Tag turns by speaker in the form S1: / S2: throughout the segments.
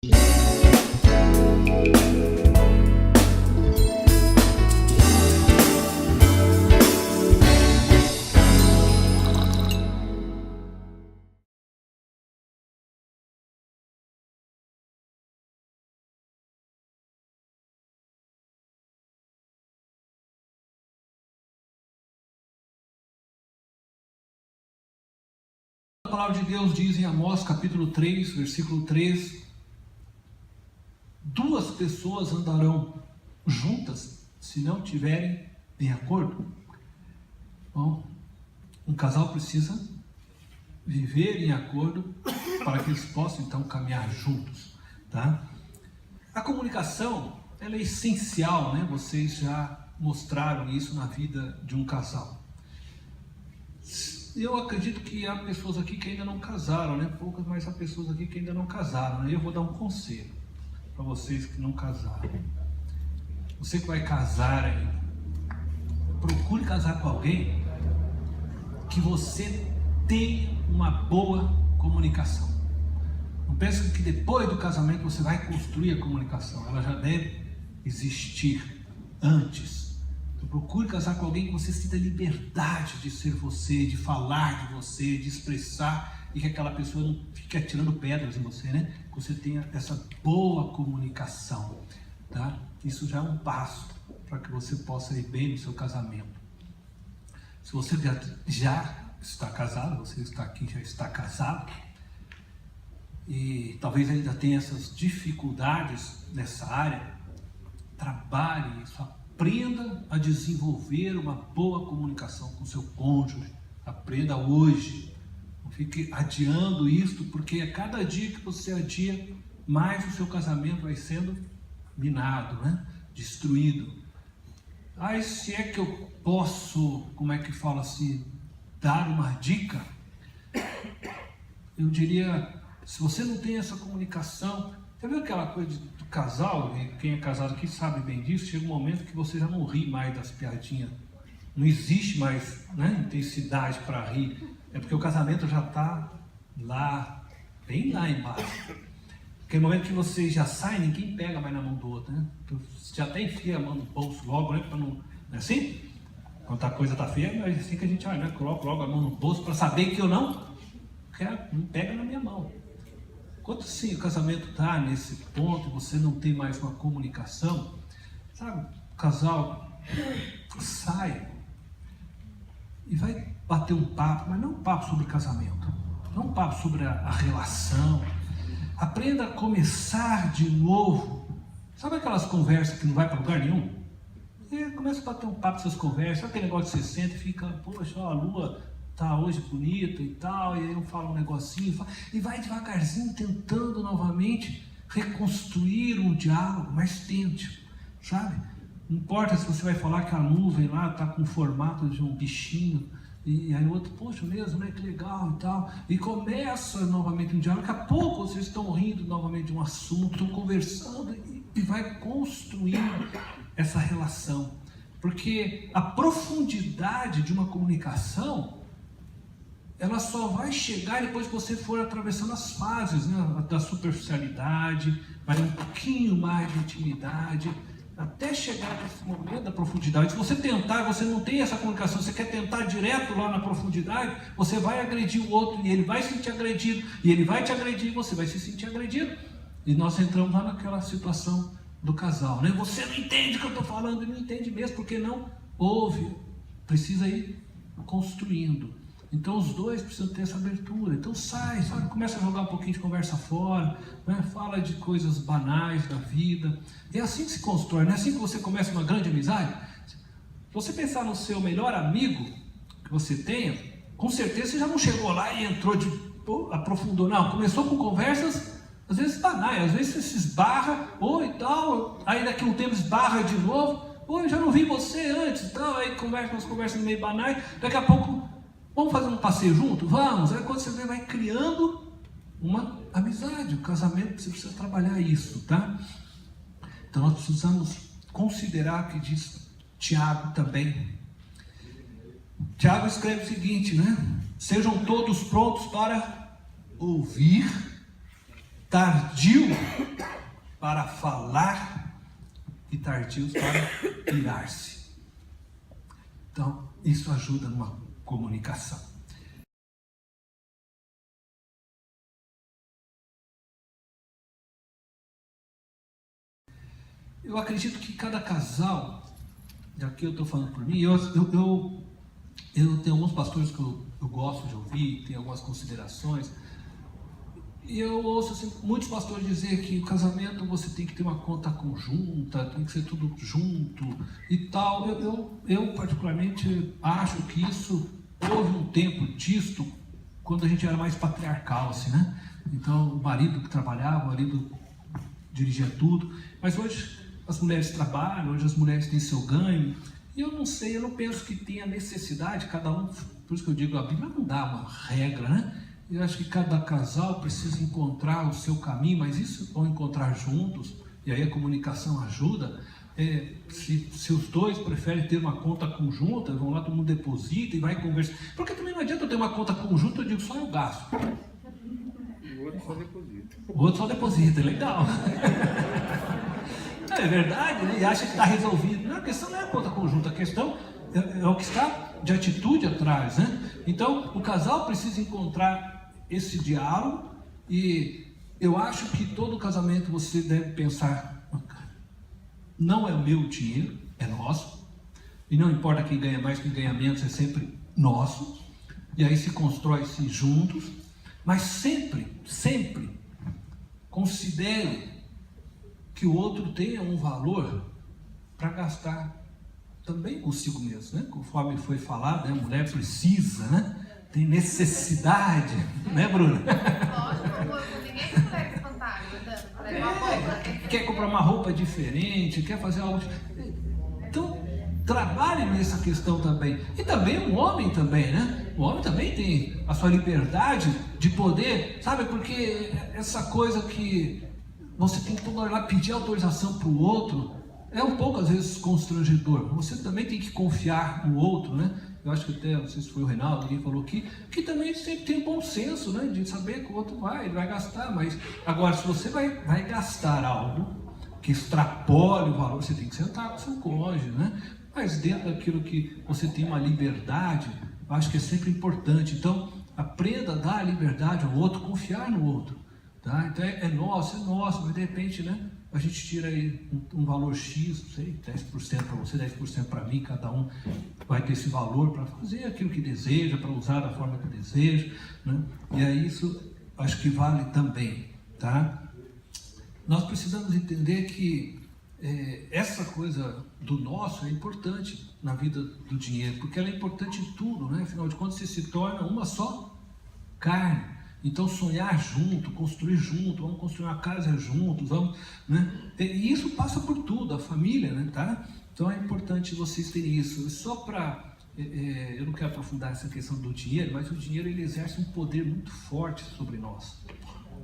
S1: A palavra de Deus diz em Amós capítulo 3, versículo 13: duas pessoas andarão juntas se não tiverem em acordo. Bom, um casal precisa viver em acordo para que eles possam então caminhar juntos, tá? A comunicação, ela é essencial, né? Vocês já mostraram isso na vida de um casal. Eu acredito que há pessoas aqui que ainda não casaram, né? Poucas, mas há pessoas aqui que ainda não casaram, né? Eu vou dar um conselho para vocês que não casaram. Você que vai casar ainda, procure casar com alguém que você tenha uma boa comunicação. Não pense que depois do casamento você vai construir a comunicação. Ela já deve existir antes. Então, procure casar com alguém que você sinta liberdade de ser você, de falar de você, de expressar, e que aquela pessoa não fique atirando pedras em você, né? Que você tenha essa boa comunicação, tá? Isso já é um passo para que você possa ir bem no seu casamento. Se você já está casado, você está aqui, já está casado, e talvez ainda tenha essas dificuldades nessa área, trabalhe isso, aprenda a desenvolver uma boa comunicação com seu cônjuge. Aprenda hoje. Não fique adiando isto, porque a cada dia que você adia, mais o seu casamento vai sendo minado, né? Destruído. Aí, se é que eu posso, como é que fala assim, dar uma dica, eu diria, se você não tem essa comunicação, você viu aquela coisa do casal, e quem é casado aqui sabe bem disso, chega um momento que você já não ri mais das piadinhas, não existe mais, né, intensidade para rir, é porque o casamento já está lá, bem lá embaixo. Aquele momento que você já sai, ninguém pega mais na mão do outro, né? Você já até enfia a mão no bolso logo, né? Não é assim? Quando a coisa está feia, é assim que a gente olha, né? Coloca logo a mão no bolso para saber que eu não pega na minha mão. Quando sim o casamento está nesse ponto, você não tem mais uma comunicação, sabe? O casal sai e vai bater um papo, mas não um papo sobre casamento, não um papo sobre a relação. Aprenda a começar de novo. Sabe aquelas conversas que não vai para lugar nenhum? E começa a bater um papo essas conversas. Sabe aquele negócio que você senta e fica, poxa, a lua tá hoje bonita e tal, e aí eu falo um negocinho, e vai devagarzinho tentando novamente reconstruir um diálogo, mas tente, sabe? Não importa se você vai falar que a nuvem lá está com o formato de um bichinho, e aí o outro, poxa mesmo, né, que legal e tal, e começa novamente um diálogo. Daqui a pouco vocês estão rindo novamente de um assunto, estão conversando e vai construindo essa relação, porque a profundidade de uma comunicação, ela só vai chegar depois que você for atravessando as fases, né, da superficialidade, vai um pouquinho mais de intimidade, até chegar nesse momento da profundidade. Se você tentar, você não tem essa comunicação, você quer tentar direto lá na profundidade, você vai agredir o outro, e ele vai se sentir agredido, e ele vai te agredir, e você vai se sentir agredido. E nós entramos lá naquela situação do casal, né? Você não entende o que eu estou falando, e não entende mesmo, porque não ouve, precisa ir construindo. Então os dois precisam ter essa abertura. Então sai, sabe? Começa a jogar um pouquinho de conversa fora, né? Fala de coisas banais da vida. É assim que se constrói, não é assim que você começa uma grande amizade? Se você pensar no seu melhor amigo que você tenha, com certeza você já não chegou lá e entrou aprofundou, não. Começou com conversas, às vezes banais, às vezes você se esbarra, e tal, aí daqui a um tempo esbarra de novo, eu já não vi você antes e tal, aí conversa umas conversas meio banais, daqui a pouco, vamos fazer um passeio junto? Vamos! Aí quando você vai criando uma amizade, o casamento, você precisa trabalhar isso, tá? Então nós precisamos considerar o que diz Tiago também. Tiago escreve o seguinte, né? Sejam todos prontos para ouvir, tardio para falar e tardios para irar-se. Então, isso ajuda numa comunicação. Eu acredito que cada casal, aqui eu estou falando por mim, eu tenho alguns pastores que eu gosto de ouvir, tenho algumas considerações, e eu ouço assim, muitos pastores dizer que o casamento você tem que ter uma conta conjunta, tem que ser tudo junto e tal. Eu particularmente acho que isso, houve um tempo disto, quando a gente era mais patriarcal, assim, né? Então o marido que trabalhava, o marido dirigia tudo, mas hoje as mulheres trabalham, hoje as mulheres têm seu ganho, e eu não sei, eu não penso que tenha necessidade, cada um, por isso que eu digo, a Bíblia não dá uma regra, né? Eu acho que cada casal precisa encontrar o seu caminho, mas isso vão encontrar juntos, e aí a comunicação ajuda. Se os dois preferem ter uma conta conjunta, vão lá, todo mundo deposita e vai conversar. Porque também não adianta eu ter uma conta conjunta, eu digo só eu gasto.
S2: O outro só deposita.
S1: O outro só deposita, é legal. É verdade, né? E acha que está resolvido. Não, a questão não é a conta conjunta, a questão é o que está de atitude atrás, né? Então, o casal precisa encontrar esse diálogo, e eu acho que todo casamento você deve pensar, não é o meu dinheiro, é nosso, e não importa quem ganha mais, quem ganha menos, é sempre nosso, e aí se constrói-se juntos, mas sempre considere que o outro tenha um valor para gastar também consigo mesmo, né? Conforme foi falado, né? A mulher precisa, né? Tem necessidade, né, Bruna?
S3: Lógico, ninguém consegue espantar,
S1: Quer comprar uma roupa diferente, quer fazer algo. Então, trabalhe nessa questão também. E também o homem também, né? O homem também tem a sua liberdade de poder, sabe? Porque essa coisa que você tem que toda hora lá pedir autorização para o outro, é um pouco às vezes constrangedor. Você também tem que confiar no outro, né? Eu acho que até, não sei se foi o Reinaldo, alguém falou aqui, que também sempre tem bom senso, né? De saber que o outro ele vai gastar, mas agora se você vai gastar algo que extrapole o valor, você tem que sentar com o seu cônjuge, né? Mas dentro daquilo que você tem uma liberdade, eu acho que é sempre importante. Então, aprenda a dar liberdade ao outro, confiar no outro, tá? Então é nosso, mas de repente, né? A gente tira aí um valor X, não sei, 10% para você, 10% para mim, cada um vai ter esse valor para fazer aquilo que deseja, para usar da forma que deseja, né? E aí isso acho que vale também, tá? Nós precisamos entender que essa coisa do nosso é importante na vida do dinheiro, porque ela é importante em tudo, né? Afinal de contas, você se torna uma só carne. Então, sonhar junto, construir junto, vamos construir uma casa juntos, vamos, né? E isso passa por tudo, a família, né? Tá? Então, é importante vocês terem isso. Só para, eu não quero aprofundar essa questão do dinheiro, mas o dinheiro ele exerce um poder muito forte sobre nós.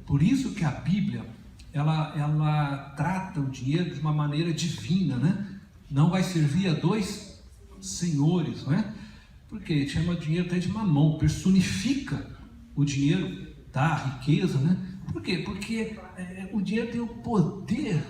S1: Por isso que a Bíblia, ela trata o dinheiro de uma maneira divina, né? Não vai servir a dois senhores, não é? Porque chama dinheiro até de mamão, personifica o dinheiro, tá? A riqueza, né? Por quê? Porque o dinheiro tem o poder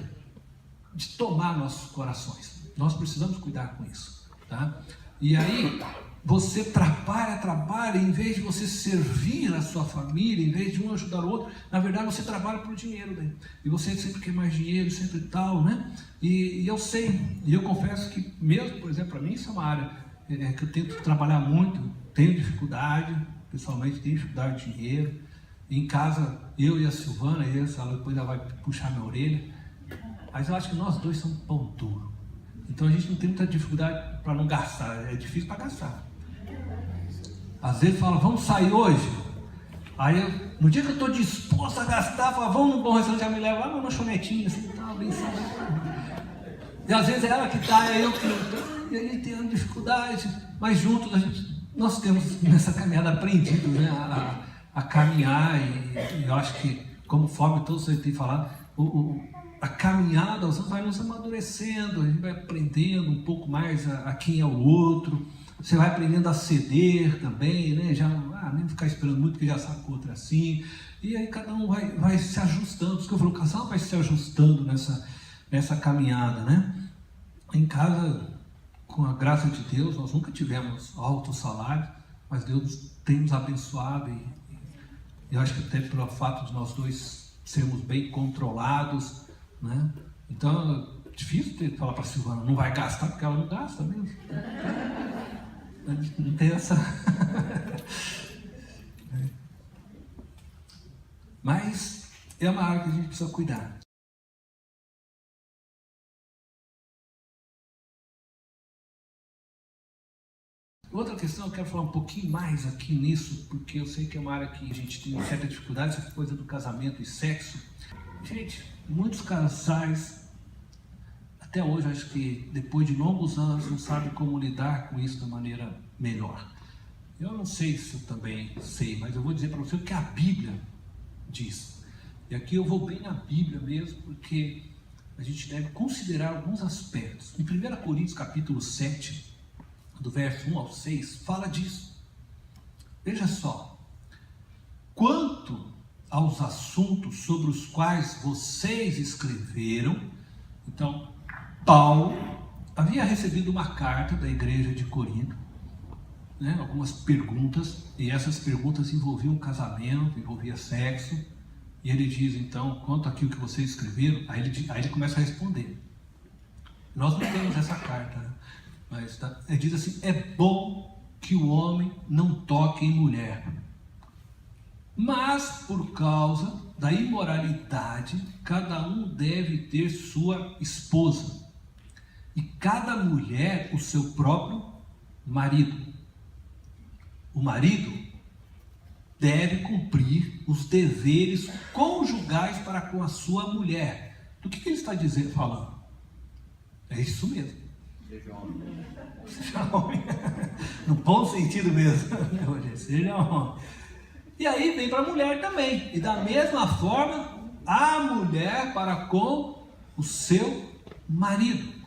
S1: de tomar nossos corações. Nós precisamos cuidar com isso, tá? E aí, você trabalha, em vez de você servir a sua família, em vez de um ajudar o outro, na verdade você trabalha por dinheiro, né? E você sempre quer mais dinheiro, sempre tal, né? E eu sei, e eu confesso que mesmo, por exemplo, para mim isso é uma área que eu tento trabalhar muito, tenho dificuldade, pessoalmente tenho dificuldade de dinheiro. Em casa, eu e a Silvana, ela depois ela vai puxar minha orelha, mas eu acho que nós dois somos pão duro. Então a gente não tem muita dificuldade para não gastar, é difícil para gastar. Às vezes fala, vamos sair hoje? Aí no dia que eu estou disposto a gastar, fala, vamos num bom restaurante, já me leva lá numa chonetinha, assim, tal, bem saudável. E às vezes é ela que está, é eu que não estou, e aí tem dificuldade, mas juntos nós temos nessa caminhada aprendido, né, a caminhar, e eu acho que, conforme todos vocês têm falado, a caminhada vai nos amadurecendo, a gente vai aprendendo um pouco mais a quem é o outro, você vai aprendendo a ceder também, né? Já nem ficar esperando muito, porque já sabe que o outro é assim, E aí cada um vai se ajustando. Por isso que eu falo, o casal vai se ajustando nessa caminhada, né? Em casa, com a graça de Deus, nós nunca tivemos alto salário, mas Deus tem nos abençoado e eu acho que até pelo fato de nós dois sermos bem controlados, né? Então é difícil falar para a Silvana, não vai gastar, porque ela não gasta mesmo. Não tem essa. Mas é uma área que a gente precisa cuidar. Outra questão, eu quero falar um pouquinho mais aqui nisso, porque eu sei que é uma área que a gente tem certa dificuldade, essa coisa do casamento e sexo. Gente, muitos casais, até hoje, acho que depois de longos anos, não sabem como lidar com isso da maneira melhor. Eu não sei se eu também sei, mas eu vou dizer para você o que a Bíblia diz. E aqui eu vou bem na Bíblia mesmo, porque a gente deve considerar alguns aspectos. Em 1 Coríntios capítulo 7, do verso 1 ao 6, fala disso. Veja só. Quanto aos assuntos sobre os quais vocês escreveram, então, Paulo havia recebido uma carta da igreja de Corinto, né, algumas perguntas, e essas perguntas envolviam casamento, envolvia sexo, e ele diz, então, quanto àquilo que vocês escreveram, aí ele começa a responder. Nós não temos essa carta, né? Mas ele diz assim, é bom que o homem não toque em mulher, mas por causa da imoralidade, cada um deve ter sua esposa, e cada mulher o seu próprio marido. O marido deve cumprir os deveres conjugais para com a sua mulher. Do que ele está falando? É isso mesmo. Seja homem. No bom sentido mesmo. Seja homem. E aí vem para a mulher também. E da mesma forma, a mulher para com o seu marido.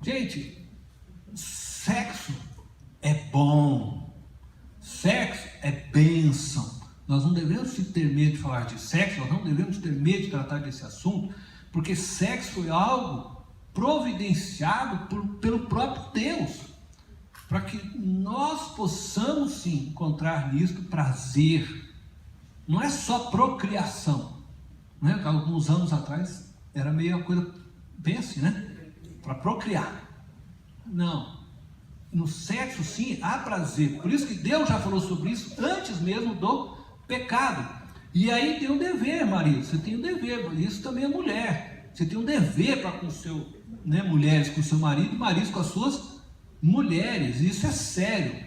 S1: Gente, sexo é bom. Sexo é bênção. Nós não devemos ter medo de falar de sexo, nós não devemos ter medo de tratar desse assunto, porque sexo é algo providenciado pelo próprio Deus, para que nós possamos sim encontrar nisto prazer. Não é só procriação, né? Alguns anos atrás era meio uma coisa bem assim, né? Para procriar. Não. No sexo sim há prazer. Por isso que Deus já falou sobre isso antes mesmo do pecado. E aí tem um dever, marido. Você tem um dever. Isso também é mulher. Você tem um dever para com o seu, né, mulheres com o seu marido, maridos com as suas mulheres. Isso é sério.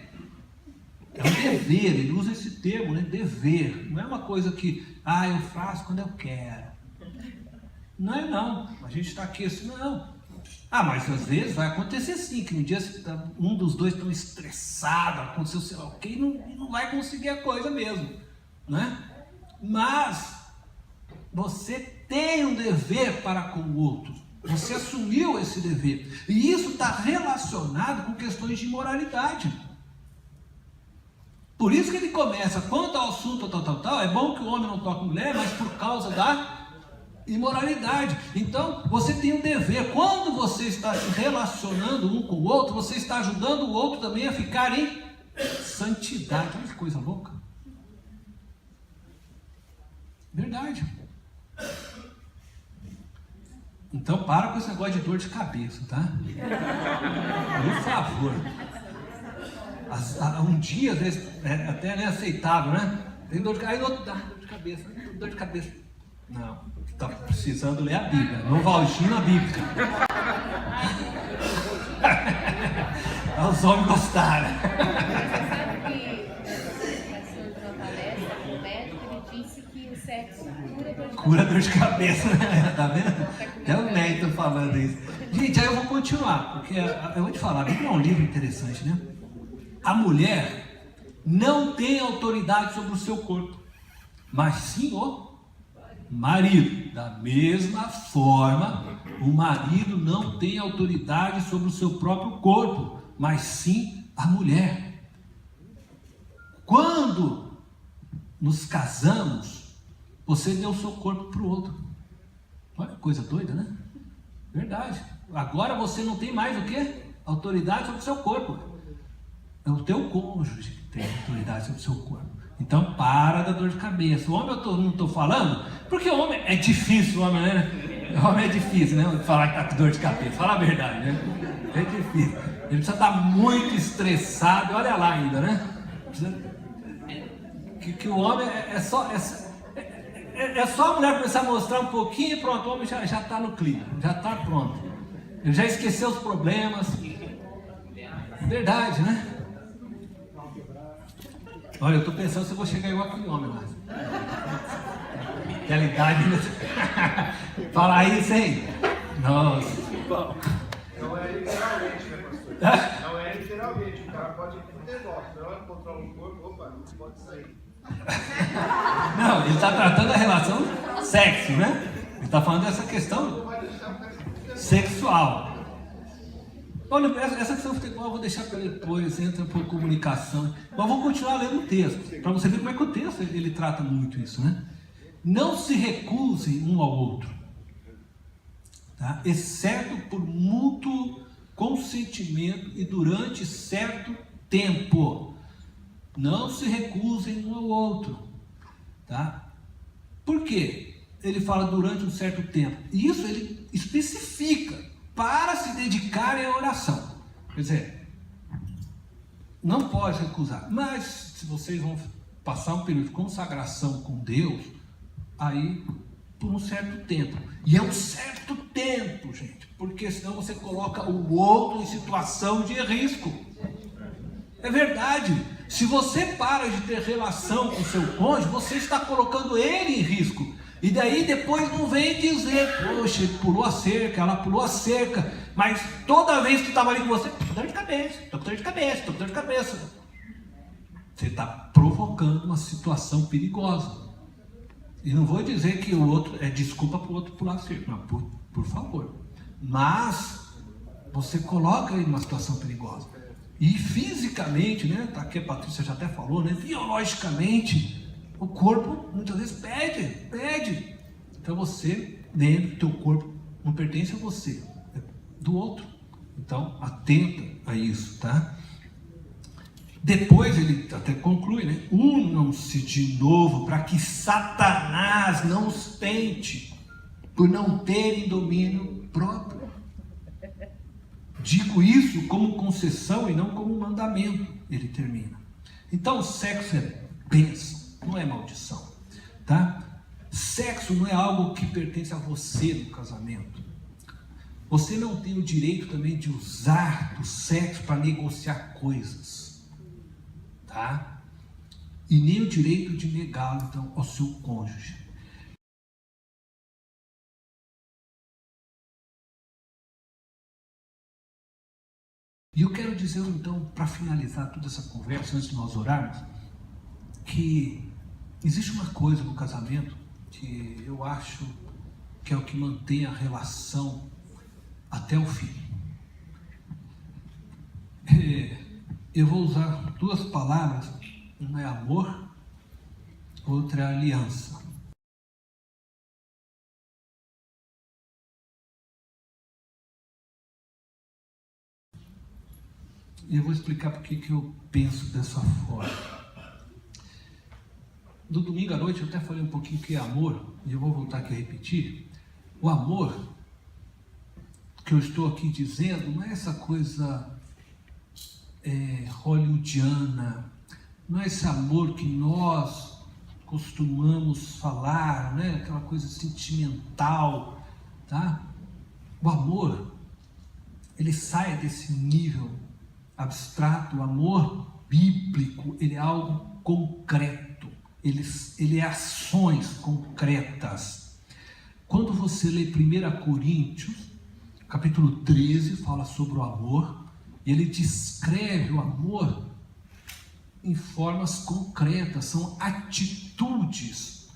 S1: É um dever. Ele usa esse termo, né? Dever. Não é uma coisa que, eu faço quando eu quero. Não é não. A gente está aqui assim, não. Mas às vezes vai acontecer sim, que um dia um dos dois está estressado, aconteceu sei lá o que, e não vai conseguir a coisa mesmo, né? Mas você tem um dever para com o outro, você assumiu esse dever, e isso está relacionado com questões de moralidade. Por isso que ele começa, quanto ao assunto tal, é bom que o homem não toque mulher, mas por causa da imoralidade. Então você tem um dever. Quando você está se relacionando um com o outro, você está ajudando o outro também a ficar em santidade. Olha que coisa louca. Verdade. Então para com esse negócio de dor de cabeça, tá? Por favor. Um dia às vezes é até aceitável, né? Tem dor de cabeça, aí outro dá dor de cabeça, dor de cabeça. Não. Está precisando ler a Bíblia, Novalgina bíblica. Os homens gostaram.
S4: Você sabe que na sua palestra, o médico ele disse que o sexo cura dor de cabeça.
S1: Tá vendo? É o médico falando isso. Gente, aí eu vou continuar, porque eu vou te falar, a Bíblia é um livro interessante, né? A mulher não tem autoridade sobre o seu corpo, mas sim o marido. Da mesma forma, o marido não tem autoridade sobre o seu próprio corpo, mas sim a mulher. Quando nos casamos, você deu o seu corpo para o outro. Olha que coisa doida, né? Verdade. Agora você não tem mais o quê? Autoridade sobre o seu corpo. É o teu cônjuge que tem autoridade sobre o seu corpo. Então para da dor de cabeça. O homem não estou falando, porque o homem é difícil, o homem, né? O homem é difícil, né? Falar que está com dor de cabeça. Fala a verdade, né? É difícil. Ele precisa estar muito estressado. Olha lá ainda, né? Que o homem é só a mulher começar a mostrar um pouquinho e pronto, o homem já está no clima, já está pronto. Ele já esqueceu os problemas. Verdade, né? Olha, eu estou pensando se eu vou chegar igual aquele homem lá. Aquela idade. Fala isso, hein? Nossa.
S2: Não é literalmente, né, pastor? Não é literalmente. O cara pode ir pro negócio. Não é controlar o corpo, opa, não pode sair.
S1: Não, ele está tratando a relação sexo, né? Ele está falando dessa questão sexual. Olha, essa questão do futebol eu vou deixar para depois, entra por comunicação. Mas vou continuar lendo o texto, para você ver como é que o texto ele trata muito isso, né? Não se recusem um ao outro, tá? Exceto por mútuo consentimento e durante certo tempo. Não se recusem um ao outro, tá? Por quê? Ele fala durante um certo tempo. E isso ele especifica. Para se dedicarem à oração. Quer dizer, não pode recusar. Mas se vocês vão passar um período de consagração com Deus, aí por um certo tempo. E é um certo tempo, gente, porque senão você coloca o outro em situação de risco. É verdade. Se você para de ter relação com o seu cônjuge, você está colocando ele em risco. E daí depois não vem dizer, poxa, ele pulou a cerca, ela pulou a cerca, mas toda vez que estava ali com você, tô com dor de cabeça, tô com dor de cabeça, tô com dor de cabeça. Você está provocando uma situação perigosa. E não vou dizer que o outro é desculpa para o outro pular a cerca, não, por favor. Mas você coloca ele numa situação perigosa. E fisicamente, né? Tá aqui a Patrícia já até falou, né? Biologicamente, o corpo muitas vezes pede. Então você, lembre que o teu corpo não pertence a você, é do outro. Então atenta a isso, tá? Depois ele até conclui, né? Unam-se de novo para que Satanás não os tente por não terem domínio próprio. Digo isso como concessão e não como mandamento, ele termina. Então o sexo é bênção, não é maldição, tá? Sexo não é algo que pertence a você no casamento. Você não tem o direito também de usar do sexo para negociar coisas, tá? E nem o direito de negá-lo, então, ao seu cônjuge. E eu quero dizer, então, para finalizar toda essa conversa, antes de nós orarmos, que existe uma coisa no casamento que eu acho que é o que mantém a relação até o fim. Eu vou usar duas palavras, uma é amor, outra é aliança. E eu vou explicar por que eu penso dessa forma. No domingo à noite eu até falei um pouquinho o que é amor, e eu vou voltar aqui a repetir. O amor que eu estou aqui dizendo não é essa coisa hollywoodiana, não é esse amor que nós costumamos falar, né? Aquela coisa sentimental, tá? O amor, ele sai desse nível abstrato. O amor bíblico, ele é algo concreto, ele é ações concretas. Quando você lê 1 Coríntios, capítulo 13, fala sobre o amor, e ele descreve o amor em formas concretas, são atitudes.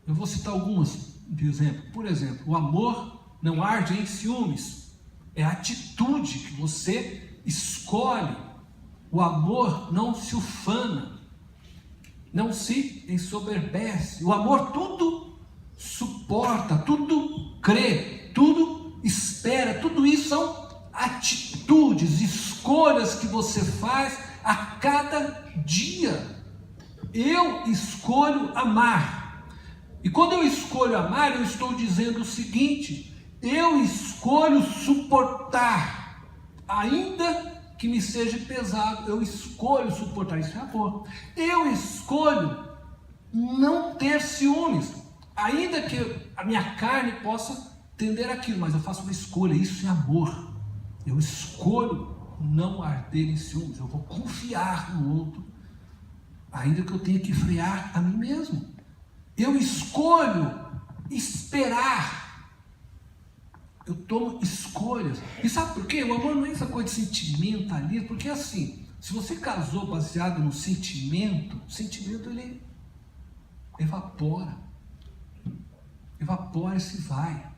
S1: Eu vou citar algumas de exemplo. Por exemplo, o amor não arde em ciúmes, é a atitude que você escolhe. O amor não se ufana. não se ensoberbece. O amor tudo suporta, tudo crê, tudo espera. Tudo isso são atitudes, escolhas que você faz a cada dia. Eu escolho amar. E quando eu escolho amar, eu estou dizendo o seguinte: eu escolho suportar, ainda que me seja pesado, eu escolho suportar. Isso é amor. Eu escolho não ter ciúmes, ainda que a minha carne possa tender aquilo, mas eu faço uma escolha. Isso é amor. Eu escolho não arder em ciúmes. Eu vou confiar no outro, ainda que eu tenha que frear a mim mesmo. Eu escolho esperar. Eu tomo escolhas. E sabe por quê? O amor não é essa coisa de sentimentalismo. Porque assim, se você casou baseado no sentimento, o sentimento ele evapora. Evapora e se vai.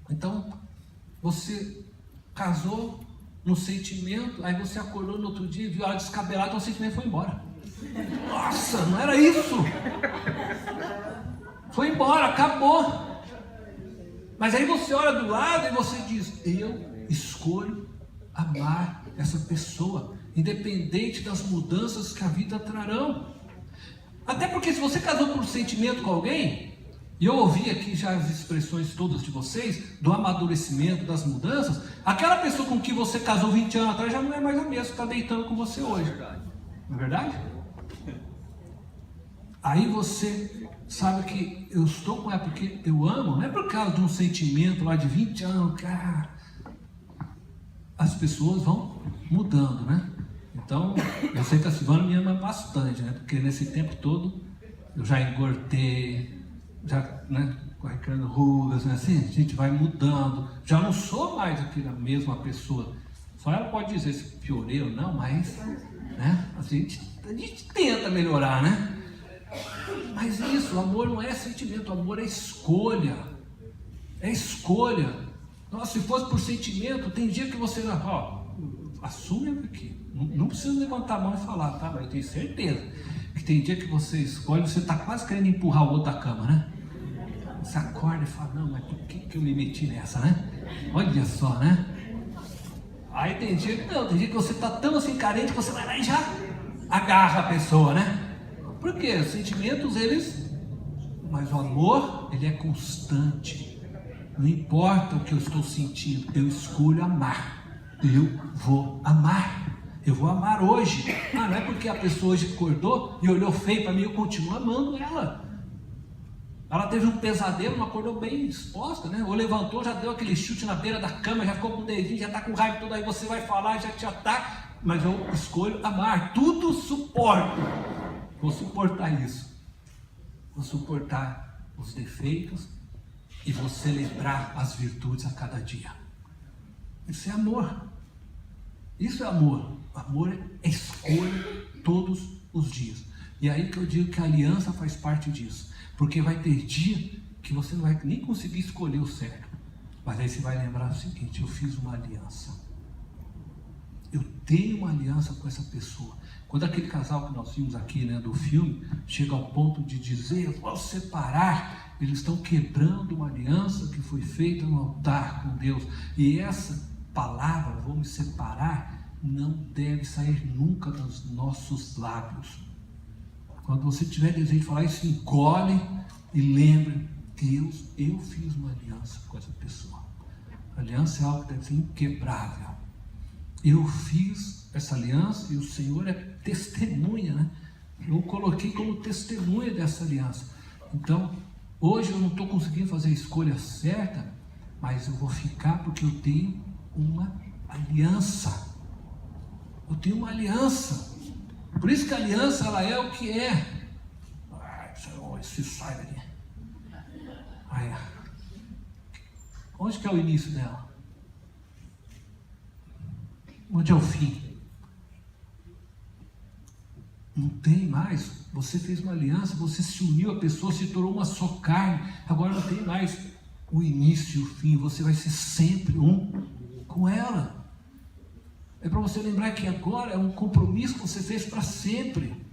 S1: Então, você casou no sentimento, aí você acordou no outro dia, viu ela descabelada, então o sentimento foi embora. Nossa, não era isso. Foi embora, acabou. Mas aí você olha do lado e você diz: eu escolho amar essa pessoa, independente das mudanças que a vida trarão. Até porque se você casou por sentimento com alguém, e eu ouvi aqui já as expressões todas de vocês, do amadurecimento, das mudanças, aquela pessoa com que você casou 20 anos atrás já não é mais a mesma que está deitando com você hoje. Não é verdade? Aí você sabe que eu estou com ela porque eu amo, não é por causa de um sentimento lá de 20 anos, cara. As pessoas vão mudando, né? Então, eu sei que a Silvana me ama bastante, né? Porque nesse tempo todo eu já engordei, já, né? Correndo rugas, né? Assim, a gente vai mudando. Já não sou mais aquela mesma pessoa. Só ela pode dizer se piorei ou não, mas, né? A gente tenta melhorar, né? Mas isso, o amor não é sentimento, o amor é escolha. É escolha. Nossa, se fosse por sentimento, tem dia que você, assume aqui. Não precisa levantar a mão e falar, tá? Mas eu tenho certeza que tem dia que você escolhe, você está quase querendo empurrar o outro da cama, né? Você acorda e fala: não, mas por que eu me meti nessa, né? Olha só, né? Aí tem dia que não, tem dia que você está tão assim carente que você vai lá e já agarra a pessoa, né? Porque os sentimentos, mas o amor, ele é constante. Não importa o que eu estou sentindo, eu escolho amar. Eu vou amar. Eu vou amar hoje. Não é porque a pessoa hoje acordou e olhou feio para mim, eu continuo amando ela. Ela teve um pesadelo, não acordou bem disposta, né? Ou levantou, já deu aquele chute na beira da cama, já ficou com o dedinho, já está com raiva toda, aí você vai falar, já te ataca. Mas eu escolho amar. Tudo suporto. Vou suportar isso. Vou suportar os defeitos e vou celebrar as virtudes a cada dia. Isso é amor. Isso é amor. Amor é escolha todos os dias. E aí que eu digo que a aliança faz parte disso. Porque vai ter dia que você não vai nem conseguir escolher o certo. Mas aí você vai lembrar o seguinte: eu fiz uma aliança. Eu tenho uma aliança com essa pessoa. Quando aquele casal que nós vimos aqui, né, do filme, chega ao ponto de dizer: eu vou separar, eles estão quebrando uma aliança que foi feita no altar com Deus. E essa palavra, vou me separar, não deve sair nunca dos nossos lábios. Quando você tiver desejo de falar isso, engole e lembre: Deus, eu fiz uma aliança com essa pessoa. A aliança é algo que deve ser inquebrável. Eu fiz essa aliança e o Senhor é testemunha, né? Eu coloquei como testemunha dessa aliança. Então, hoje eu não estou conseguindo fazer a escolha certa, mas eu vou ficar porque eu tenho uma aliança. Eu tenho uma aliança. Por isso que a aliança, ela é o que é. Se sai daqui. Onde que é o início dela? Onde é o fim? Não tem mais. Você fez uma aliança, você se uniu à pessoa, se tornou uma só carne. Agora não tem mais o início e o fim. Você vai ser sempre um com ela. É para você lembrar que agora é um compromisso que você fez para sempre.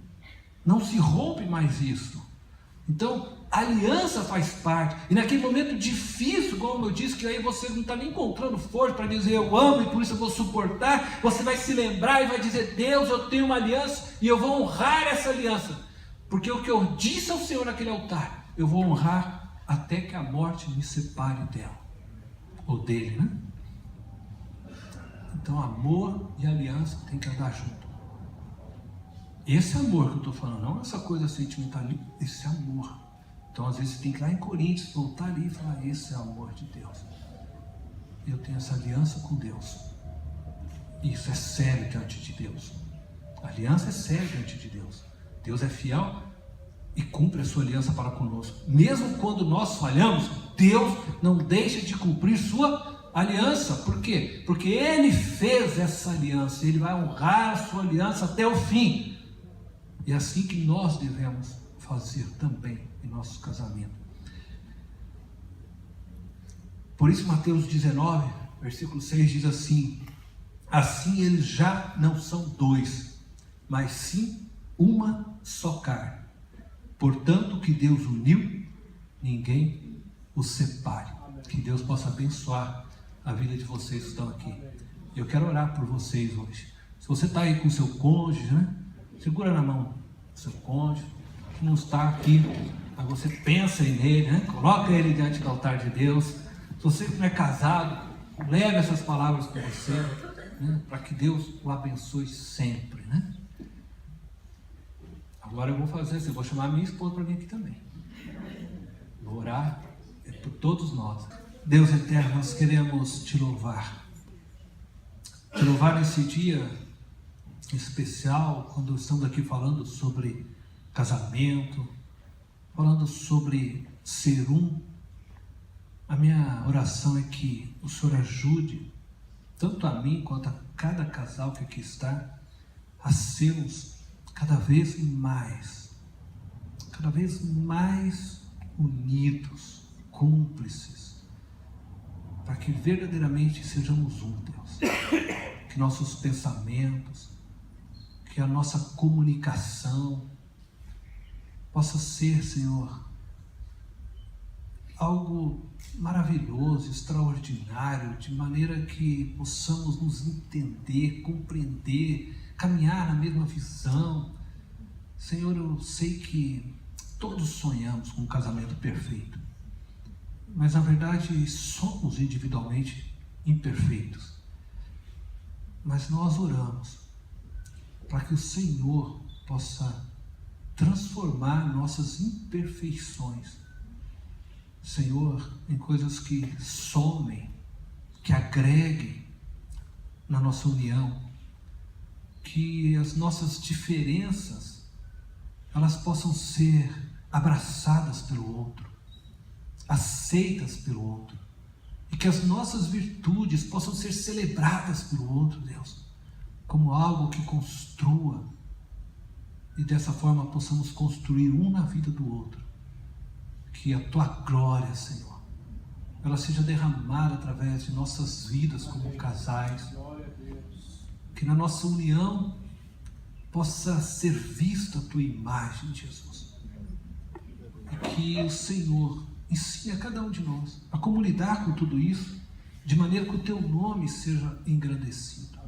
S1: Não se rompe mais isso. Então, a aliança faz parte. E naquele momento difícil, como eu disse, que aí você não está nem encontrando força para dizer eu amo e por isso eu vou suportar, você vai se lembrar e vai dizer: Deus, eu tenho uma aliança e eu vou honrar essa aliança. Porque o que eu disse ao Senhor naquele altar, eu vou honrar até que a morte me separe dela. Ou dele, né? Então, amor e aliança tem que andar junto. Esse amor que eu estou falando, não essa coisa sentimental, esse amor. Então, às vezes, você tem que ir lá em Coríntios, voltar ali e falar: esse é o amor de Deus. Eu tenho essa aliança com Deus. Isso é sério diante de Deus. A aliança é séria diante de Deus. Deus é fiel e cumpre a sua aliança para conosco. Mesmo quando nós falhamos, Deus não deixa de cumprir sua aliança. Por quê? Porque Ele fez essa aliança. Ele vai honrar a sua aliança até o fim. E é assim que nós devemos fazer também em nossos casamentos. Por isso Mateus 19, versículo 6 diz assim: assim eles já não são dois, mas sim uma só carne. Portanto, o que Deus uniu, ninguém os separe. Que Deus possa abençoar a vida de vocês que estão aqui. Eu quero orar por vocês hoje. Se você está aí com o seu cônjuge, né? Segura na mão do seu cônjuge, que não está aqui, mas você pensa nele, né? Coloca ele diante do altar de Deus. Se você não é casado, leve essas palavras com você, né? Para que Deus o abençoe sempre, né? Agora eu vou fazer assim, eu vou chamar a minha esposa para vir aqui também. Vou orar por todos nós. Deus eterno, nós queremos te louvar. Te louvar nesse dia especial, quando estamos aqui falando sobre casamento, falando sobre ser um. A minha oração é que o Senhor ajude, tanto a mim quanto a cada casal que aqui está, a sermos cada vez mais unidos, cúmplices, para que verdadeiramente sejamos um, Deus. Que nossos pensamentos, que a nossa comunicação possa ser, Senhor, algo maravilhoso, extraordinário, de maneira que possamos nos entender, compreender, caminhar na mesma visão. Senhor, eu sei que todos sonhamos com um casamento perfeito, mas na verdade somos individualmente imperfeitos. Mas nós oramos para que o Senhor possa transformar nossas imperfeições, Senhor, em coisas que somem, que agreguem na nossa união, que as nossas diferenças elas possam ser abraçadas pelo outro, aceitas pelo outro, e que as nossas virtudes possam ser celebradas pelo outro, Deus, como algo que construa, e dessa forma possamos construir um na vida do outro. Que a tua glória, Senhor, ela seja derramada através de nossas vidas como casais, que na nossa união possa ser vista a tua imagem, Jesus, e que o Senhor ensine a cada um de nós a como lidar com tudo isso, de maneira que o teu nome seja engrandecido.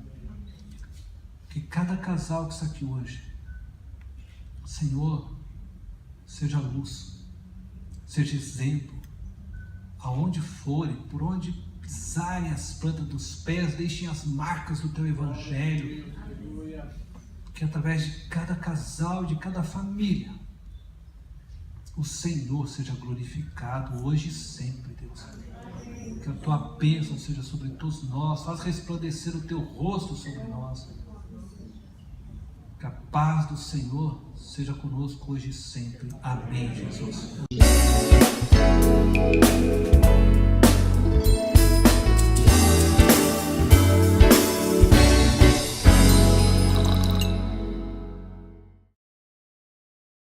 S1: Que cada casal que está aqui hoje, Senhor, seja luz, seja exemplo, aonde forem, por onde pisarem as plantas dos pés, deixem as marcas do teu evangelho, que através de cada casal, de cada família, o Senhor seja glorificado hoje e sempre, Deus. Que a tua bênção seja sobre todos nós, faz resplandecer o teu rosto sobre nós. Que a paz do Senhor seja conosco hoje e sempre. Amém, Jesus.